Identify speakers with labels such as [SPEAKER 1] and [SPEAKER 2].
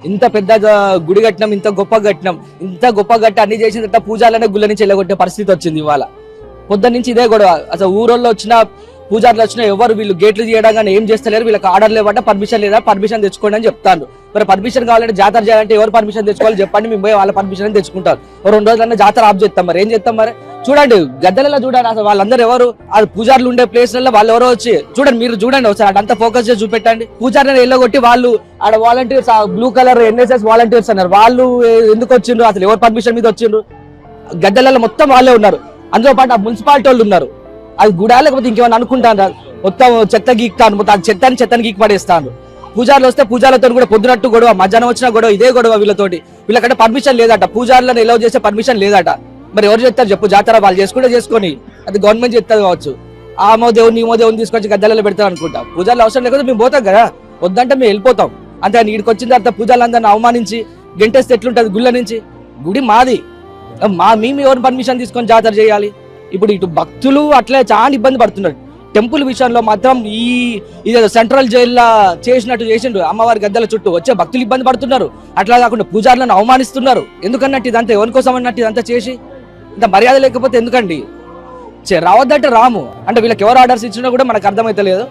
[SPEAKER 1] ఇంత పెద్ద గుడి కట్టినాం, ఇంత గొప్ప కట్టినాం, ఇంత గొప్ప కట్టి అన్ని చేసిన తర్వాత పూజాలనే గుళ్ళ నుంచి వెళ్ళగొట్టే పరిస్థితి వచ్చింది ఇవాళ. పొద్దున్న నుంచి ఇదే గొడవ. అసలు ఊరోళ్ళు వచ్చిన పూజారులు వచ్చినా ఎవరు వీళ్ళు గేట్లు తీయడం కానీ ఏం చేస్తలేరు, వీళ్ళకి ఆర్డర్ లేవట, పర్మిషన్ లేదా, పర్మిషన్ తెచ్చుకోండి అని చెప్తాను. మరి పర్మిషన్ కావాలంటే జాతర చేయాలంటే ఎవరు పర్మిషన్ తెచ్చుకోవాలి చెప్పండి, మేము పోయి వాళ్ళ పర్మిషన్ తెచ్చుకుంటారు. 2 రోజులన్నా జాతర ఆఫ్ చేస్తాం, మరి ఏం చేస్తాం? మరి చూడండి గద్దెలలో చూడండి, అసలు వాళ్ళందరూ ఎవరు, అది పూజారులు ఉండే ప్లేస్లలో వాళ్ళు ఎవరో వచ్చి చూడండి, మీరు చూడండి ఒకసారి అదంతా ఫోకస్ చేసి చూపెట్టండి. పూజారులను ఎల్లగొట్టి వాళ్ళు ఆడ volunteers, blue colour NSS volunteers అన్నారు, వాళ్ళు ఎందుకు వచ్చిండ్రు, అసలు ఎవరు పర్మిషన్ మీద వచ్చిండ్రు? గద్దెలలో మొత్తం వాళ్ళే ఉన్నారు, అందులో పాటు ఆ మున్సిపాలిటీ వాళ్ళు ఉన్నారు. అది గుడా లేకపోతే ఇంకేమైనా అనుకుంటాను, మొత్తం చెత్త గీక్తాను, మొత్తం చెత్తని గీక్ పడేస్తాను. పూజారులు వస్తే పూజారులతో కూడా పొద్దునట్టు గొడవ, మధ్యాహ్నం వచ్చిన గొడవ, ఇదే గొడవ వీళ్ళతోటి. వీళ్ళకంటే పర్మిషన్ లేదట, పూజారులను ఎలవ్ చేసే పర్మిషన్ లేదట. మరి ఎవరు చెప్తారు చెప్పు? జాతర వాళ్ళు చేసుకుంటే చేసుకొని, అది గవర్నమెంట్ చెప్తారు కావచ్చు. ఆమో దేవుని ఈమో దేవుని తీసుకొచ్చి గద్దెలలో పెడతారు అనుకుంటా. పూజారులు అవసరం లేకపోతే మేము పోతాం కదా, వద్దంటే మేము వెళ్ళిపోతాం అంతే. ఈడికి వచ్చిన తర్వాత పూజలందరిని అవమానించి గెంటేస్తే ఎట్లుంటది? గుళ్ళ నుంచి గుడి మాది, మేము ఎవరిని పర్మిషన్ తీసుకొని జాతర చేయాలి? ఇప్పుడు ఇటు భక్తులు అట్లే చాలా ఇబ్బంది పడుతున్నారు. టెంపుల్ విషయంలో మాత్రం ఇదేదో సెంట్రల్ జైల్లో చేసినట్టు చేసిండ్రు. అమ్మవారి గద్దెల చుట్టూ వచ్చే భక్తులు ఇబ్బంది పడుతున్నారు. అట్లా కాకుండా పూజారులను అవమానిస్తున్నారు. ఎందుకన్నట్టు ఇదంతా ఎవరి కోసం అన్నట్టు ఇదంతా చేసి, ఇంత మర్యాద లేకపోతే ఎందుకండి? రావద్దంటే రాము అంటే వీళ్ళకి ఎవరు ఆర్డర్స్ ఇచ్చినా కూడా మనకు అర్థమైతే లేదు.